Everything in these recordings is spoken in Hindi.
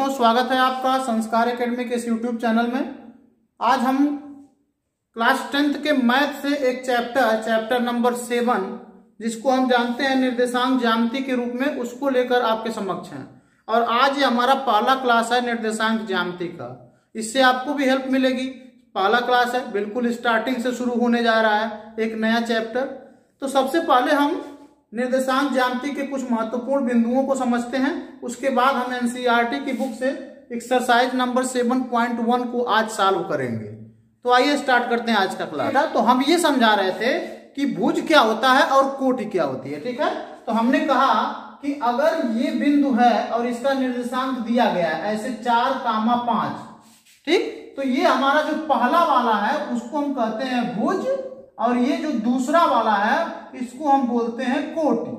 बहुत स्वागत है आपका संस्कार एकेडमी के इस यूट्यूब चैनल में। आज हम क्लास 10th के मैथ से एक चैप्टर नंबर 7 जिसको हम जानते हैं निर्देशांक ज्यामिति के रूप में, उसको लेकर आपके समक्ष हैं। और आज ये हमारा पहला क्लास है निर्देशांक ज्यामिति का। इससे आपको भी हेल्प मिलेगी। पहला क्लास है, बिल्कुल स्टार्टिंग से शुरू होने जा रहा है एक नया चैप्टर। तो सबसे पहले हम निर्देशांक ज्यामिति के कुछ महत्वपूर्ण बिंदुओं को समझते हैं। उसके बाद हम एनसीईआरटी की बुक से एक्सरसाइज नंबर 7.1 को आज सॉल्व करेंगे। तो आइए स्टार्ट करते हैं आज का क्लास। तो हम ये समझा रहे थे कि भुज क्या होता है और कोटि क्या होती है। ठीक है, तो हमने कहा कि अगर ये बिंदु है और इसका निर्देशांक दिया गया है ऐसे 4,5, ठीक, तो ये हमारा जो पहला वाला है उसको हम कहते हैं भुज, और ये जो दूसरा वाला है इसको हम बोलते हैं कोटि।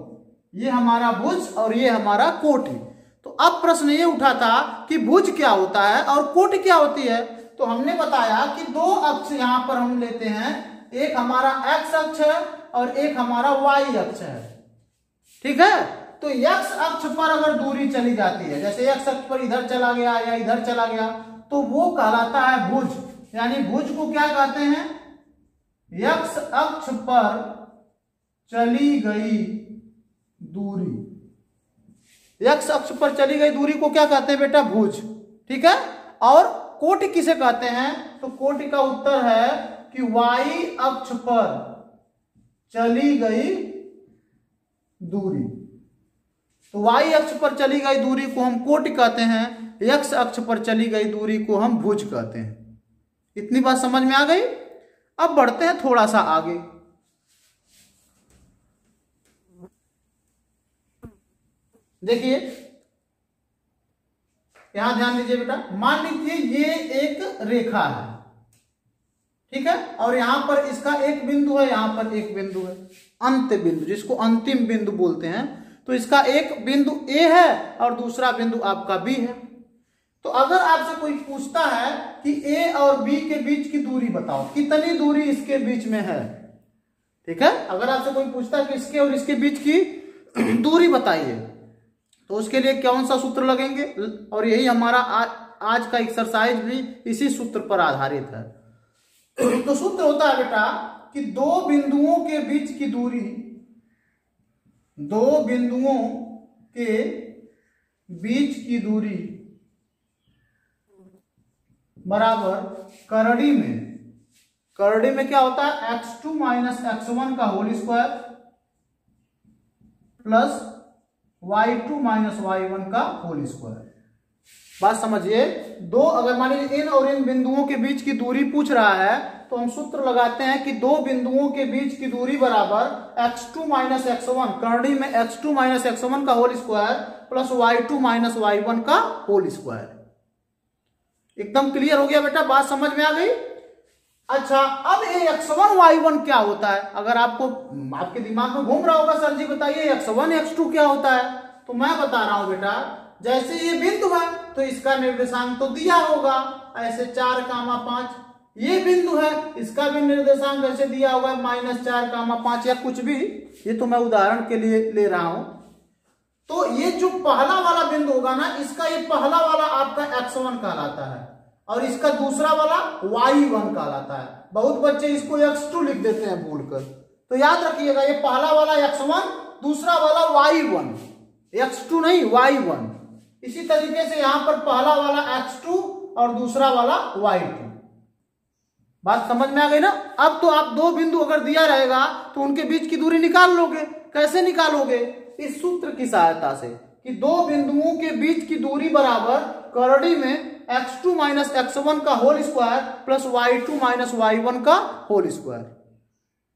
ये हमारा भुज और ये हमारा कोटि। तो अब प्रश्न ये उठा था कि भुज क्या होता है और कोटि क्या होती है। तो हमने बताया कि दो अक्ष यहां पर हम लेते हैं, एक हमारा एक्स अक्ष है और एक हमारा वाई अक्ष है। ठीक है, तो एक्स अक्ष पर अगर दूरी चली जाती है, जैसे एक्स अक्ष पर इधर चला गया या इधर चला गया, तो वो कहलाता है भुज। यानी भुज को क्या कहते हैं, एक्स अक्ष पर चली गई दूरी। एक्स अक्ष पर चली गई दूरी को क्या कहते हैं बेटा, भुज। ठीक है, और कोटि किसे कहते हैं, तो कोटि का उत्तर है कि वाई अक्ष पर चली गई दूरी। तो वाई अक्ष पर चली गई दूरी को हम कोटि कहते हैं, एक्स अक्ष पर चली गई दूरी को हम भुज कहते हैं। इतनी बात समझ में आ गई। अब बढ़ते हैं थोड़ा सा आगे। देखिए यहां ध्यान दीजिए बेटा, मान लीजिए ये एक रेखा है, ठीक है, और यहां पर इसका एक बिंदु है, यहां पर एक बिंदु है, अंत बिंदु जिसको अंतिम बिंदु बोलते हैं। तो इसका एक बिंदु ए है और दूसरा बिंदु आपका बी है। तो अगर आपसे कोई पूछता है कि ए और बी के बीच की दूरी बताओ, कितनी दूरी इसके बीच में है, ठीक है, अगर आपसे कोई पूछता है कि इसके और इसके बीच की दूरी बताइए, तो उसके लिए कौन सा सूत्र लगेंगे, और यही हमारा आज का एक्सरसाइज भी इसी सूत्र पर आधारित है। तो सूत्र होता है बेटा कि दो बिंदुओं के बीच की दूरी, दो बिंदुओं के बीच की दूरी बराबर करड़ी में क्या होता है, x2 माइनस x1 का whole square plus y2 minus y1 का होल स्क्वायर। बात समझिए, दो अगर मान लीजिए इन और इन बिंदुओं के बीच की दूरी पूछ रहा है तो हम सूत्र लगाते हैं कि दो बिंदुओं के बीच की दूरी बराबर x2 माइनस x1, करड़ी में x2 माइनस x1 का whole square plus y2 minus y1 का होल स्क्वायर। एकदम क्लियर हो गया बेटा, बात समझ में आ गई। अच्छा, अब ये x1 y1 क्या होता है, अगर आपके दिमाग में घूम रहा होगा सर जी बताइए x1 x2 क्या होता है, तो मैं बता रहा हूं बेटा, जैसे ये बिंदु है तो इसका निर्देशांक तो दिया होगा ऐसे 4,5, ये बिंदु है इसका भी निर्देशांक ऐसे दिया होगा -4,5 या कुछ भी, ये तो मैं उदाहरण के लिए ले रहा हूं। तो ये जो पहला वाला बिंदु होगा ना, इसका ये पहला वाला आपका x1 कहलाता है और इसका दूसरा वाला y1 कहलाता है। बहुत बच्चे इसको x2 लिख देते हैं भूलकर, तो याद रखिएगा ये पहला वाला x1, दूसरा वाला y1, x2 नहीं y1। इसी तरीके से यहां पर पहला वाला x2 और दूसरा वाला y2। बात समझ में आ गई ना। अब तो आप दो बिंदु अगर दिया रहेगा तो उनके बीच की दूरी निकाल लोगे। कैसे निकालोगे, इस सूत्र की सहायता से कि दो बिंदुओं के बीच की दूरी बराबर करड़ी में x2 माइनस x1 का whole square plus y2 minus y1 का होल स्क्वायर,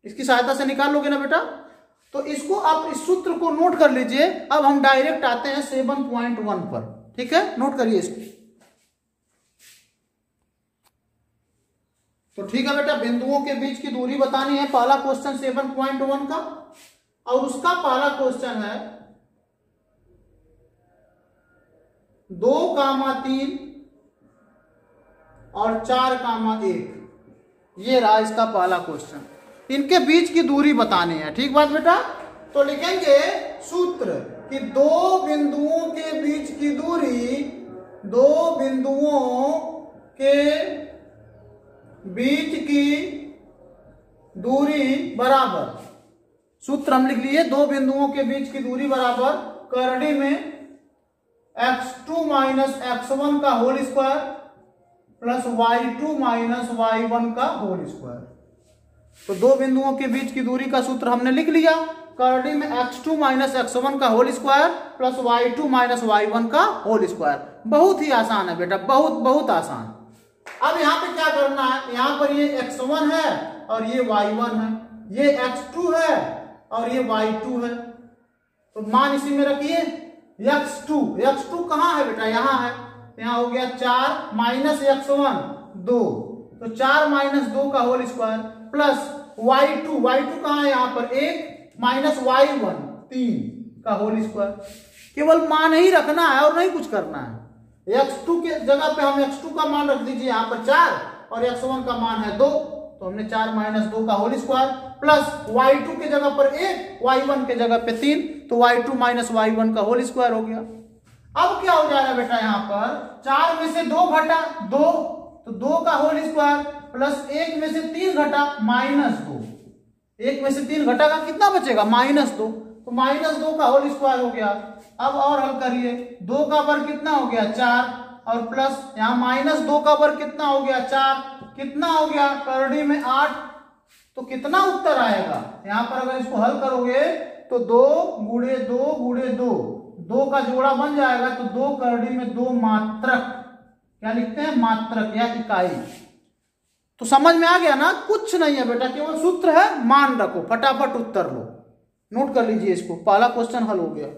इसकी सहायता से निकाल लोगे ना बेटा। तो इसको आप इस सूत्र को नोट कर लीजिए। अब हम डायरेक्ट आते हैं 7.1 पर, ठीक है, नोट करिए इसको। तो ठीक है बेटा, बिंदुओं के बीच की दूरी बतानी है, पहला क्वेश्चन 7.1 का, और उसका पहला क्वेश्चन है 2,3 और 4,1। ये रहा इसका पहला क्वेश्चन, इनके बीच की दूरी बतानी है। ठीक बात बेटा, तो लिखेंगे सूत्र कि दो बिंदुओं के बीच की दूरी दो बिंदुओं के बीच की दूरी बराबर, सूत्र हम लिख लिए, दो बिंदुओं के बीच की दूरी बराबर करड़ी में x2 माइनस x1 का whole square plus y2 minus y1 का होल स्क्वायर। तो दो बिंदुओं के बीच की दूरी का सूत्र हमने लिख लिया, करड़ी में x2 माइनस x1 का whole square plus y2 minus y1 का होल स्क्वायर। बहुत ही आसान है बेटा, बहुत बहुत आसान। अब यहाँ पे क्या करना है, यहाँ पर ये x1 है और ये y1 है, ये x2 है और ये y2 है, तो मान इसी में रखिए। x2 कहाँ है बेटा, यहाँ है, यहाँ हो गया 4 माइनस x1 2, तो 4 माइनस 2 का होल स्क्वायर प्लस y2 कहाँ है, यहाँ पर 1 माइनस y1 3 का होल स्क्वायर। केवल मान ही रखना है और नहीं कुछ करना है। x2 के जगह पे हम x2 का मान रख दीजिए यहाँ पर 4 और x1 का मान है 2, तो हमने 4 माइनस 2 का होल स्क्वायर प्लस y2 के जगह पर 1 y1 के जगह पे 3, तो y2 माइनस y1 का होल स्क्वायर हो गया। अब क्या हो जाएगा बेटा, यहाँ पर 4 में से 2 घटा 2, तो 2 का होल स्क्वायर प्लस 1 में से 3 घटा माइनस 2, 1 में से 3 घटागा कितना बचेगा -2, तो -2 का होल स्क्वायर हो गया। अब और हल करिए, 2 का वर्ग कितना हो गया 4 और प्लस यहाँ -2 का वर्ग कितना हो गया 4, कितना हो गया करड़ी में 8, तो कितना उत्तर आएगा यहाँ पर अगर इसको हल करोगे तो 2 गुणे 2 गुणे 2, 2 का जोड़ा बन जाएगा, तो 2 करड़ी में 2 मात्रक, क्या लिखते हैं मात्रक या इकाई। तो समझ में आ गया ना, कुछ नहीं है बेटा, केवल सूत्र है, मान रखो, फटाफट उत्तर लो, नोट कर लीजिए इसको, पहला क्वेश्चन हल हो गया।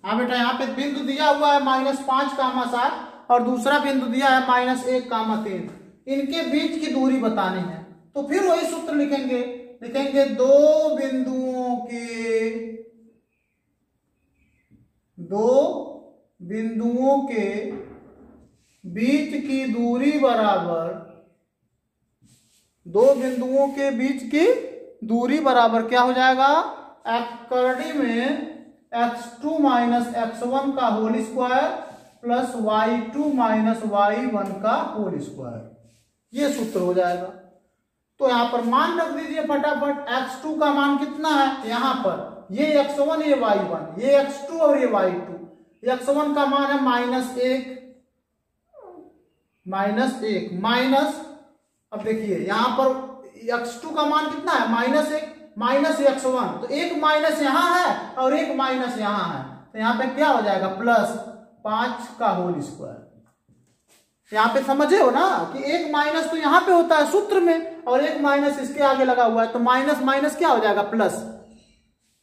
हाँ बेटा, यहाँ पे बिंदु दिया हुआ है -5, और दूसरा बिंदु दिया है -1, 3, इनके बीच की दूरी बतानी है। तो फिर वही सूत्र लिखेंगे दो बिंदुओं के बीच की दूरी बराबर, दो बिंदुओं के बीच की दूरी बराबर क्या हो जाएगा, करड़ी में x2 माइनस x1 का whole square plus y2 minus y1 का होल स्क्वायर, ये सूत्र हो जाएगा। तो यहां पर मान रख दीजिए फटाफट, x2 का मान कितना है, यहां पर ये x1 ये y1, ये x2 और ये y2, x1 का मान है -1 माइनस, अब देखिए यहां पर x2 का मान कितना है -1 माइनस x1, तो एक माइनस यहां है और एक माइनस यहां है, तो यहां पे क्या हो जाएगा +5 का होल स्क्वायर। यहां पे समझे हो ना कि एक माइनस तो यहां पे होता है सूत्र में और एक माइनस इसके आगे लगा हुआ है, तो माइनस माइनस क्या हो जाएगा प्लस,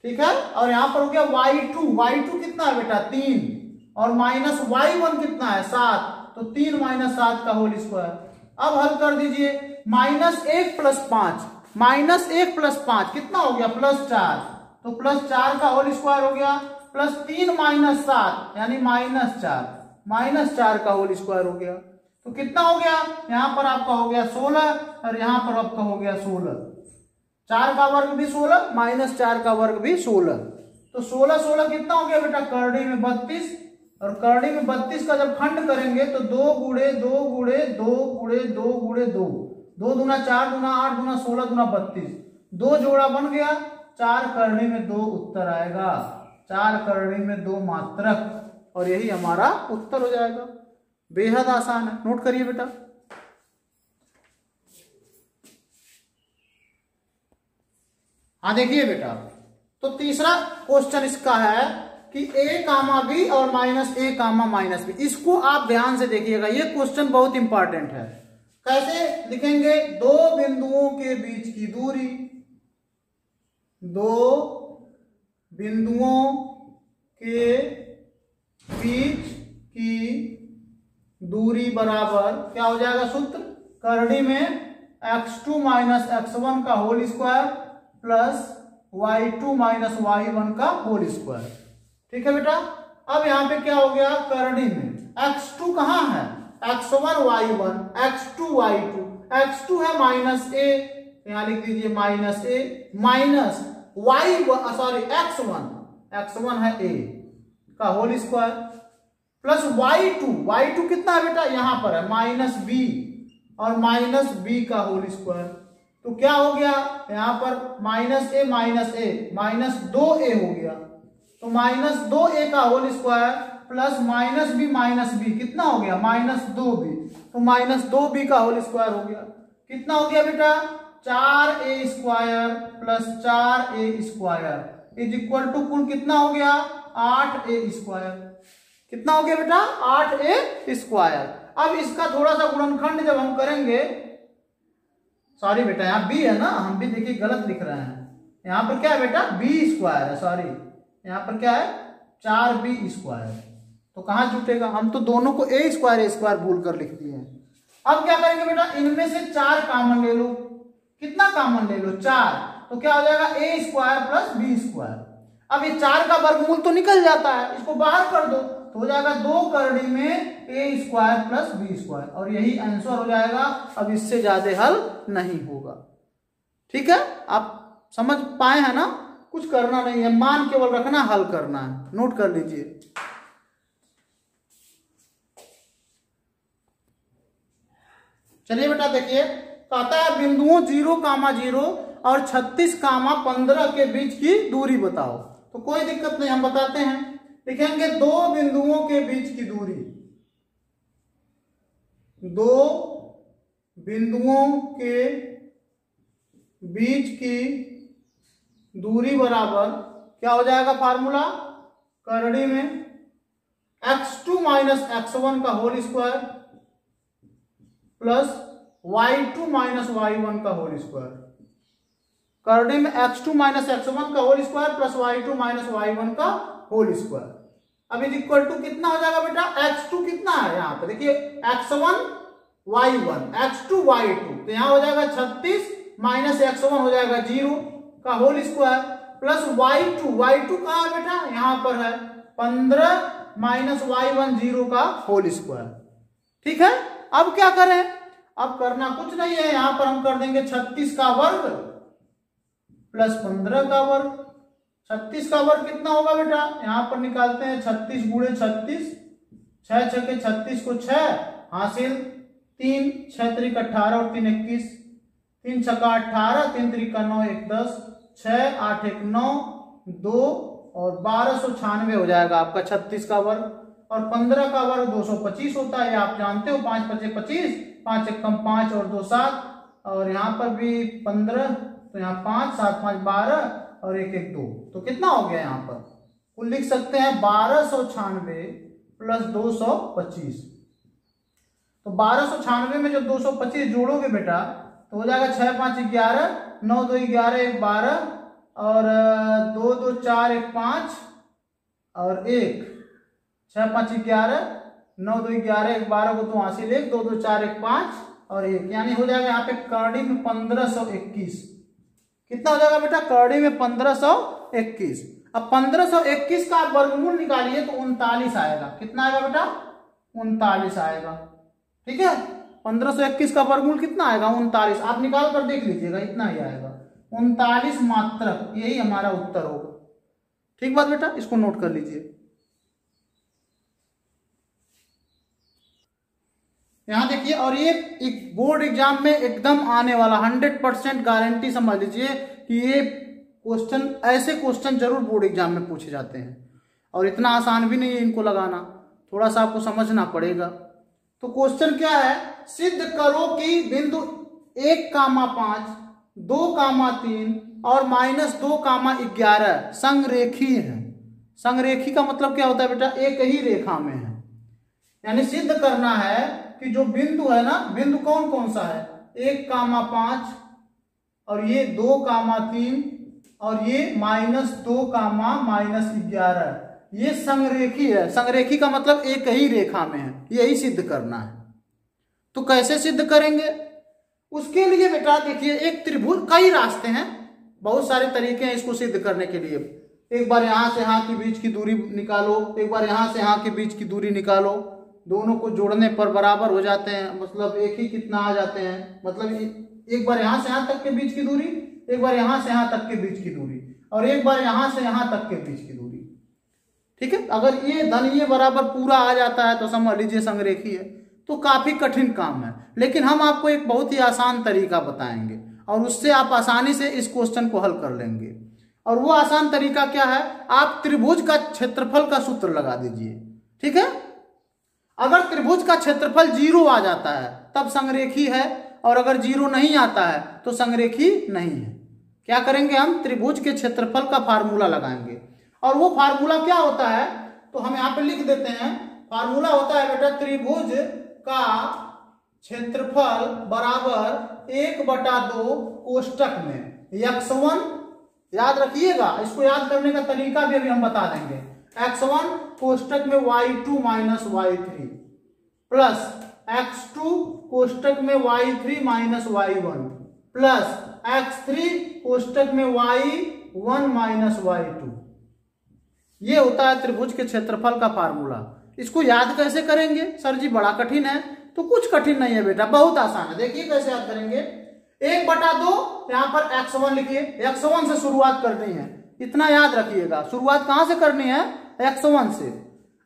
ठीक है। और यहां पर हो गया y2 कितना है बेटा 3, और माइनस y1 कितना है 7, तो 3 माइनस 7 का होल स्क्वायर। अब हल कर दीजिए, -1 प्लस 5 कितना हो गया +4, तो +4 का होल स्क्वायर हो गया, प्लस 3 माइनस 7 यानी -4 का होल स्क्वायर हो गया, तो कितना हो गया, यहां पर आपका हो गया 16 और यहां पर आपका हो गया 16, 4 का वर्ग भी 16 -4 का वर्ग भी 16, तो 16 कितना हो गया बेटा करड़ी में 32, और करड़ी में 32 का जब खंड करेंगे तो 2 गुणे 2 गुणे 2 गुणे 2 गुणे 2, 2 दूना 4 दूना 8 दूना 16 दूना 32, 2 जोड़ा बन गया, 4 करड़ी में 2 उत्तर आएगा, 4 करड़ी में 2 मात्रक, और यही हमारा उत्तर हो जाएगा। बेहद आसान है, नोट करिए बेटा। हाँ देखिए बेटा, तो तीसरा क्वेश्चन इसका है कि a, b और -a, -b, इसको आप ध्यान से देखिएगा, ये क्वेश्चन बहुत इंपॉर्टेंट है। कैसे लिखेंगे, दो बिंदुओं के बीच की दूरी, दो बिंदुओं के बीच की दूरी बराबर क्या हो जाएगा सूत्र, करड़ी में x2 माइनस x1 का whole square plus y2 minus y1 का होल स्क्वायर, ठीक है बेटा। अब यहाँ पे क्या हो गया, करड़ी में x2 कहाँ है, x1 y1, x2 y2, x2 है -a, यहाँ लिख दीजिए -a, माइनस x1, x1 है a का होल स्क्वायर प्लस y2 कितना है बेटा, यहां पर है माइनस b और माइनस b का होल स्क्वायर। तो क्या हो गया यहां पर माइनस a माइनस 2a हो गया, तो माइनस 2a का whole square plus minus b कितना हो गया माइनस 2b, तो माइनस 2b का होल स्क्वायर हो गया। कितना हो गया बेटा 4a square plus 4a square is equal to कुल कितना हो गया 8a स्क्वायर। कितना हो गया बेटा 8a स्क्वायर। अब इसका थोड़ा सा गुणनखंड जब हम करेंगे, सॉरी बेटा यहाँ b है ना, हम भी देखिए गलत लिख रहे हैं, यहाँ पर क्या है बेटा b स्क्वायर है, सॉरी यहाँ पर क्या है 4b स्क्वायर, तो कहाँ जुटेगा, हम तो दोनों को a स्क्वायर भूल कर लिख दिए हैं। अब क्या करेंगे बेटा, इनमें से 4 कॉमन ले लो, कितना कॉमन ले लो 4, तो क्या हो जाएगा a square plus b square. अब ये 4 का वर्गमूल तो निकल जाता है, इसको बाहर कर दो तो हो जाएगा 2 करड़ी में a square plus b square, और यही आंसर हो जाएगा। अब इससे ज्यादा हल नहीं होगा। ठीक है, आप समझ पाए हैं ना, कुछ करना नहीं है, मान केवल रखना, हल करना है, नोट कर लीजिए। चलिए बेटा देखिए, कहता है बिंदुओं 0,0 और 36,15 के बीच की दूरी बताओ। तो कोई दिक्कत नहीं, हम बताते हैं। लिखेंगे 2 बिंदुओं के बीच की दूरी, 2 बिंदुओं के बीच की दूरी बराबर क्या हो जाएगा फार्मूला, करड़ी में x2 माइनस x1 का whole square plus y2 minus y1 का होल स्क्वायर। करड़ी में x2 माइनस x1 का whole square plus y2 minus y1 का होल स्क्वायर। अब इज इक्वल टू कितना हो जाएगा बेटा, x2 कितना है यहाँ पे देखिए x1 y1 x2 y2, तो यहाँ हो जाएगा 36 माइनस x1 हो जाएगा 0 का होल स्क्वायर प्लस y2 कहाँ है बेटा, यहाँ पर है 15 माइनस y1 0 का होल स्क्वायर। ठीक है, अब क्या करें, अब करना कुछ नहीं है, यहां पर हम कर देंगे 36 का वर्ग प्लस 15 का वर्ग। 36 का वर्ग कितना होगा बेटा, यहां पर निकालते हैं 36 गुणे 36, 6 छके 36 को 6 हासिल 3 6 त्रिक 18 और 3 21, 3 छका 18, 3 त्रिक 9 1 10, 6 8 1 9 2 और 1296 हो जाएगा आपका 36 का वर्ग। और 15 का वर्ग 225 होता है, आप जानते हो, 5 5 25, 5 1 कम 5 और 2 7, और यहाँ पर भी 15, तो यहाँ 5 7 5 12 और 1 1 2, तो कितना हो गया यहाँ पर, कुल लिख सकते हैं 1296 प्लस 225। तो 1296 में जब 225 जोड़ोगे बेटा तो हो जाएगा 6 5 11, 9 2 11 1 12 और 2 2 4 1 5 और 1 6 5 11, 9 2 11 1 12 को तो हासिल 1, 2 2 4 1 5 और 1, यानी हो जाएगा यहाँ पे करड़ी में 1521। कितना हो जाएगा बेटा, करड़ी में 1521। अब 1521 का वर्गमूल निकालिए तो 39 आएगा। कितना आएगा बेटा, 39 आएगा। ठीक है, 1521 का वर्गमूल कितना आएगा 39, आप निकाल कर देख लीजिएगा, इतना ही आएगा 39 मात्रक, यही हमारा उत्तर होगा। ठीक बात बेटा, इसको नोट कर लीजिए। यहां देखिए, और ये एक बोर्ड एग्जाम में एकदम आने वाला 100% गारंटी समझ लीजिए कि ये क्वेश्चन, ऐसे क्वेश्चन जरूर बोर्ड एग्जाम में पूछे जाते हैं, और इतना आसान भी नहीं है इनको लगाना, थोड़ा सा आपको समझना पड़ेगा। तो क्वेश्चन क्या है, सिद्ध करो कि बिंदु 1,5 2,3 और -2,11 संरेखी है। संरेखी का मतलब क्या होता है बेटा, एक ही रेखा में है, यानी सिद्ध करना है कि जो बिंदु है ना, बिंदु कौन कौन सा है, 1,5 और ये 2,3 और ये -2,11, ये संरेखी है। संरेखी का मतलब एक ही रेखा में है, यही सिद्ध करना है। तो कैसे सिद्ध करेंगे, उसके लिए बेटा देखिए, एक त्रिभुज, कई रास्ते हैं, बहुत सारे तरीके हैं इसको सिद्ध करने के लिए। एक बार यहां से यहां के बीच की दूरी निकालो, एक बार यहां से यहां के बीच की दूरी निकालो, दोनों को जोड़ने पर बराबर हो जाते हैं, मतलब एक ही कितना आ जाते हैं, मतलब एक बार यहां से यहां तक के बीच की दूरी, एक बार यहां से यहां तक के बीच की दूरी, और एक बार यहां से यहां तक के बीच की दूरी। ठीक है। अगर ये धन ये बराबर पूरा आ जाता है तो समझ लीजिए संरेखी है। तो काफी कठिन काम है, लेकिन हम आपको एक बहुत ही आसान तरीका बताएंगे और उससे आप आसानी से इस क्वेश्चन को हल कर लेंगे। और वो आसान तरीका क्या है, आप त्रिभुज का क्षेत्रफल का सूत्र लगा दीजिए। ठीक है, अगर त्रिभुज का क्षेत्रफल 0 आ जाता है तब संरेखी है, और अगर 0 नहीं आता है तो संरेखी नहीं है। क्या करेंगे, हम त्रिभुज के क्षेत्रफल का फार्मूला लगाएंगे। और वो फार्मूला क्या होता है, तो हम यहाँ पे लिख देते हैं। फार्मूला होता है बेटा, त्रिभुज का क्षेत्रफल बराबर 1/2 कोष्टक में x1, याद रखिएगा, इसको याद करने का तरीका भी अभी हम बता देंगे। x1 कोष्टक में y2 minus y3 plus x2 कोष्टक में y3 minus y1 plus x3 कोष्टक में y1 माइनस y2। ये होता है त्रिभुज के क्षेत्रफल का फार्मूला। इसको याद कैसे करेंगे सर जी, बड़ा कठिन है। तो कुछ कठिन नहीं है बेटा, बहुत आसान है। देखिए कैसे याद करेंगे। 1/2 यहाँ पर x1 लिखिए, x1 से शुरुआत करनी है, इतना याद रखिएगा। शुरुआत कहां से करनी है, x1 से।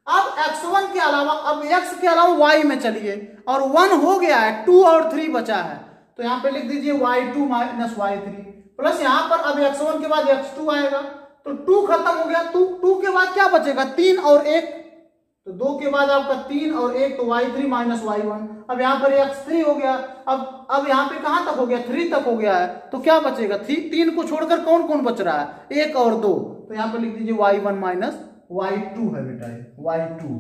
अब x1 के अलावा, अब x के अलावा y में चलिए, और 1 हो गया है, 2 और 3 बचा है, तो यहाँ पे लिख दीजिए y2 माइनस y3 प्लस यहाँ पर अब x1 के बाद x2 आएगा, तो 2 खत्म हो गया। 2 के बाद क्या बचेगा, 3 और 1, तो 2 के बाद आपका 3 और 1, तो y3 माइनस y1। अब यहाँ पर x3 हो गया। अब यहाँ पे कहां तक हो गया, 3 तक हो गया है, तो क्या बचेगा, 3 को छोड़कर कौन कौन बच रहा है, 1 और 2, तो यहाँ पे लिख दीजिए y1 माइनस y2 है बेटा, y2।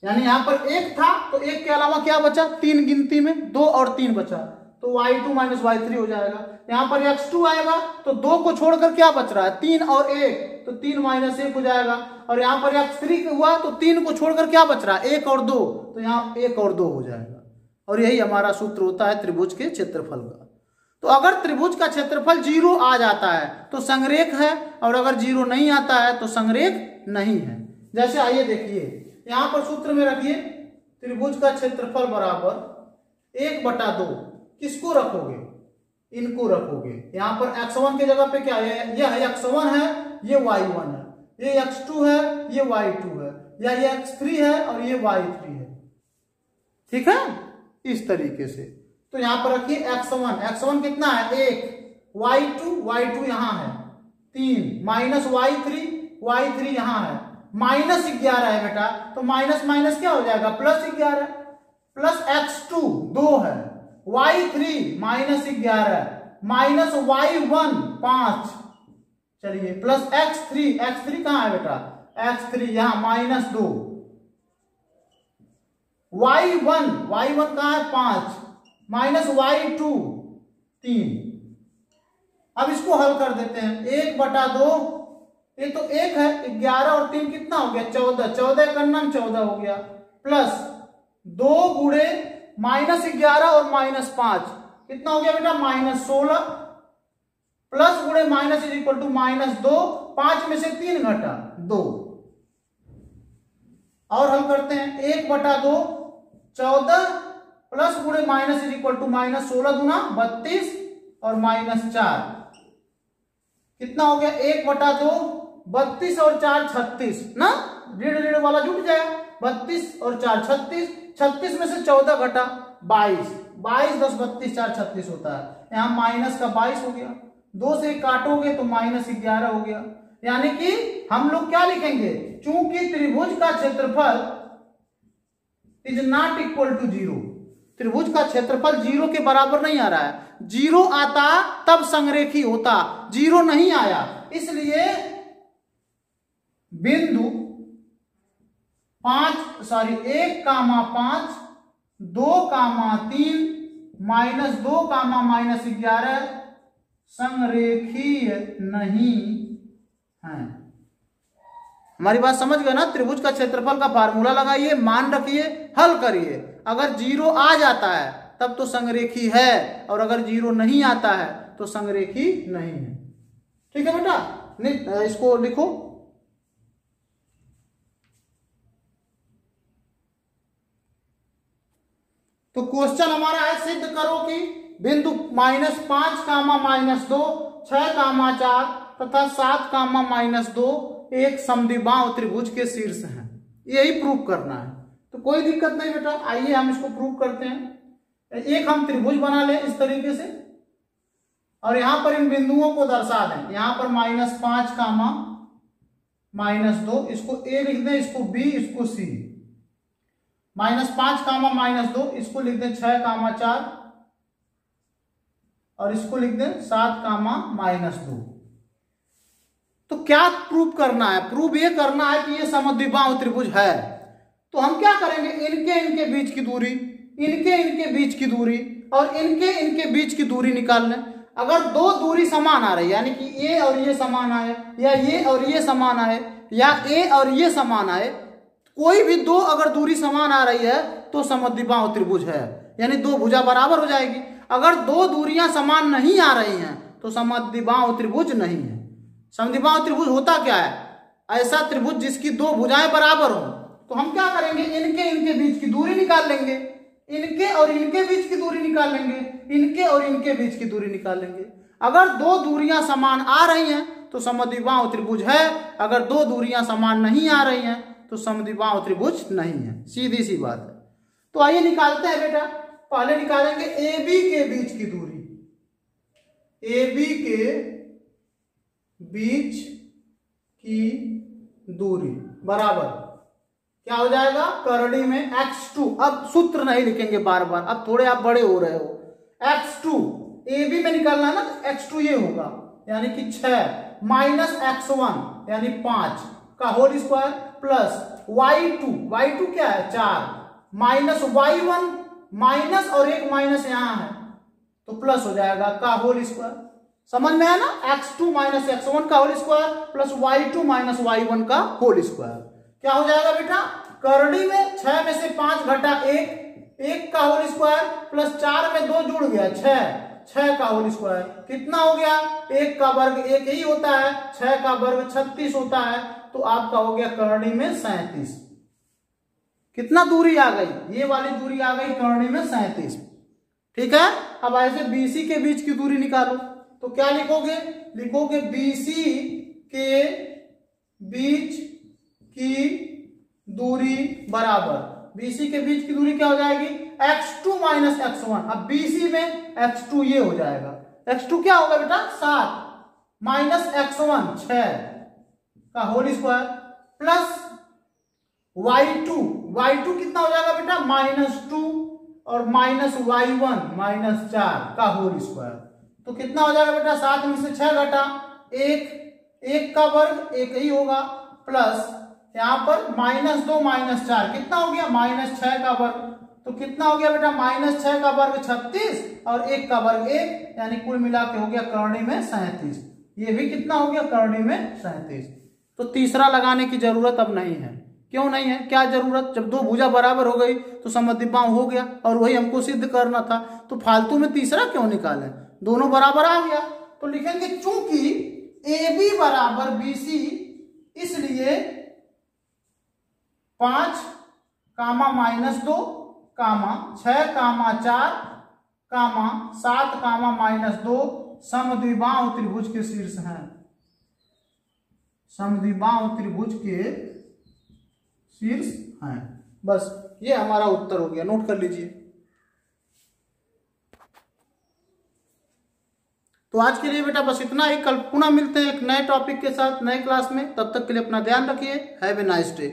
यानी यहाँ पर 1 था, तो 1 के अलावा क्या बचा, 3 गिनती में 2 और 3 बचा, तो y2 माइनस y3 हो जाएगा। यहाँ पर x2 आएगा, तो 2 को छोड़कर क्या बच रहा है, 3 और 1, तो 3 माइनस 1 हो जाएगा। और यहाँ पर x3 हुआ, तो 3 को छोड़कर क्या बच रहा है, 1 और 2, तो यहाँ 1 और 2 हो जाएगा। और यही हमारा सूत्र होता है त्रिभुज के क्षेत्रफल का। तो अगर त्रिभुज का क्षेत्रफल 0 आ जाता है तो संरेख है, और अगर 0 नहीं आता है तो संरेख नहीं है। जैसे आइए देखिए, यहां पर सूत्र में रखिए, त्रिभुज का क्षेत्रफल बराबर 1/2, किसको रखोगे, इनको रखोगे। यहां पर x1 की जगह पे क्या है, यह x1 है, ये y1 है, ये x2 है, ये y2 है, या ये x3 है और ये y3 है। ठीक है, इस तरीके से। तो यहां पर रखिए x1 कितना है, 1, y2 यहां है 3, माइनस y3 यहां है, माइनस 11 है बेटा, तो माइनस माइनस क्या हो जाएगा, प्लस 11, प्लस x2 2 है, y3 माइनस 11 माइनस y1 5, चलिए प्लस x3 कहां है बेटा, x3 यहां माइनस 2, y1 कहां है 5, माइनस y2 3। अब इसको हल कर देते हैं, 1/2, ये तो 1 है, 11 और 3 कितना हो गया, 14 का नाम 14 हो गया, प्लस 2 गुणे माइनस 11 और माइनस 5 कितना हो गया बेटा, माइनस 16, प्लस गुणे minus is equal to minus 2, 5 में से 3 घटा 2। और हल करते हैं, 1/2 14 प्लस गुणे minus is equal to minus 16 गुना 32 और माइनस 4 कितना हो गया, 1/2 32 और 4 36 ना, 1.5 वाला जुट जाए, 32 और 4 36, 36 में से 14 घटा 22, 10 32 4 36 होता है। यहाँ माइनस का 22 हो गया, 2 से काटोगे तो माइनस 11 हो गया। यानी कि हम लोग क्या लिखेंगे, चूंकि त्रिभुज का क्षेत्रफल इज नॉट इक्वल टू 0, त्रिभुज का क्षेत्रफल 0 के बराबर नहीं आ रहा है। 0 आता तब संरेखी होता, 0 नहीं आया, इसलिए बिंदु 1, 5, 2, 3 माइनस 2, माइनस 11 संरेखीय नहीं है। हमारी बात समझ गए ना, त्रिभुज का क्षेत्रफल का फार्मूला लगाइए, मान रखिए, हल करिए। अगर 0 आ जाता है तब तो संरेखी है, और अगर 0 नहीं आता है तो संरेखी नहीं है। ठीक है बेटा, इसको लिखो। तो क्वेश्चन हमारा है, सिद्ध करो कि बिंदु -5, -2, 6, 4 तथा 7, -2 एक समद्विबाहु त्रिभुज के शीर्ष हैं। यही प्रूव करना है, तो कोई दिक्कत नहीं बेटा। आइए हम इसको प्रूव करते हैं। एक हम त्रिभुज बना लें इस तरीके से, और यहां पर इन बिंदुओं को दर्शा दें। यहां पर -5 कामा -2, इसको ए लिख दें, इसको बी, इसको सी। -5 कामा -2, इसको लिख दें 6 कामा 4, और इसको लिख दें 7 कामा -2। तो क्या प्रूव करना है? प्रूव ये करना है कि ये समद्विबाहु त्रिभुज है। तो हम क्या करेंगे, इनके बीच की दूरी, इनके बीच की दूरी और इनके बीच की दूरी निकाल लें। अगर दो दूरी समान आ रही है, यानी कि ये और ये समान आए, या ये और ये समान आए, या ए और ये समान आए, कोई भी दो अगर दूरी समान आ रही है तो समद्विबाहु त्रिभुज है, यानी दो भुजा बराबर हो जाएगी। अगर दो दूरियां समान नहीं आ रही हैं तो समद्विबाहु त्रिभुज नहीं है। समद्विबाहु त्रिभुज होता क्या है? ऐसा त्रिभुज जिसकी दो भुजाएं बराबर हो। तो हम क्या करेंगे, इनके बीच की दूरी निकाल लेंगे, इनके और इनके बीच की दूरी निकाल लेंगे, इनके और इनके बीच की दूरी निकाल लेंगे। अगर दो दूरियां समान आ रही हैं तो समद्विबाहु त्रिभुज है, अगर दो दूरियां समान नहीं आ रही हैं तो समद्विबाहु त्रिभुज नहीं है। सीधी सी बात है। तो आइए निकालते हैं बेटा। पहले निकालेंगे ए बी के बीच की दूरी। ए बी के बीच की दूरी बराबर क्या हो जाएगा, करड़ी में x2। अब सूत्र नहीं लिखेंगे बार बार, अब थोड़े आप बड़े हो रहे हो। x2 ए बी में निकालना है ना, तो x2 ये होगा, यानी कि 6 माइनस x1 यानी 5 का होल स्क्वायर, प्लस y2 क्या है 4, माइनस y1, माइनस और एक माइनस यहां है तो प्लस हो जाएगा का होल स्क्वायर। समझ में है ना, x2 माइनस x1 का whole square plus y2 minus y1 का होल स्क्वायर। क्या हो जाएगा बेटा, करड़ी में 6 में से 5 घटा 1 का होल स्क्वायर, प्लस 4 में 2 जुड़ गया 6 का होल स्क्वायर। कितना हो गया, 1 का वर्ग 1 ही होता है, 6 का वर्ग 36 होता है, तो आपका हो गया करड़ी में 37। कितना दूरी आ गई, ये वाली दूरी आ गई करड़ी में 37। ठीक है। अब ऐसे BC के बीच की दूरी निकालो, तो क्या लिखोगे, लिखोगे BC के बीच की दूरी बराबर, BC के बीच की दूरी क्या हो जाएगी, x2 माइनस x1। अब BC में x2 ये हो जाएगा, x2 क्या होगा बेटा 7 माइनस x1 6 का होल स्क्वायर, प्लस y2 कितना हो जाएगा बेटा -2 और माइनस y1 -4 का होल स्क्वायर। तो कितना हो जाएगा बेटा, 7 में से 6 घटा 1 का वर्ग 1 ही होगा, प्लस यहां पर -2 -4 कितना हो गया -6 का वर्ग। तो कितना हो गया बेटा, -6 का वर्ग 36 और 1 का वर्ग 1, यानी कुल मिला के हो गया करड़ी में 37। ये भी कितना हो गया, करड़ी में 37। तो तीसरा लगाने की जरूरत अब नहीं है। क्यों नहीं है, क्या जरूरत, जब दो भुजा बराबर हो गई तो समद्विबाहु हो गया, और वही हमको सिद्ध करना था, तो फालतू में तीसरा क्यों निकालें, दोनों बराबर आ गया। तो लिखेंगे चूंकि AB बराबर BC, इसलिए 5 कामा -2 कामा 6 कामा 4 कामा 7 कामा -2 समद्विबाहु त्रिभुज के शीर्ष हैं। समद्विबाहु त्रिभुज के शीर्ष हैं। बस ये हमारा उत्तर हो गया, नोट कर लीजिए। तो आज के लिए बेटा बस इतना ही। कल पुनः मिलते हैं एक नए टॉपिक के साथ नए क्लास में। तब तक के लिए अपना ध्यान रखिए। Have a nice day.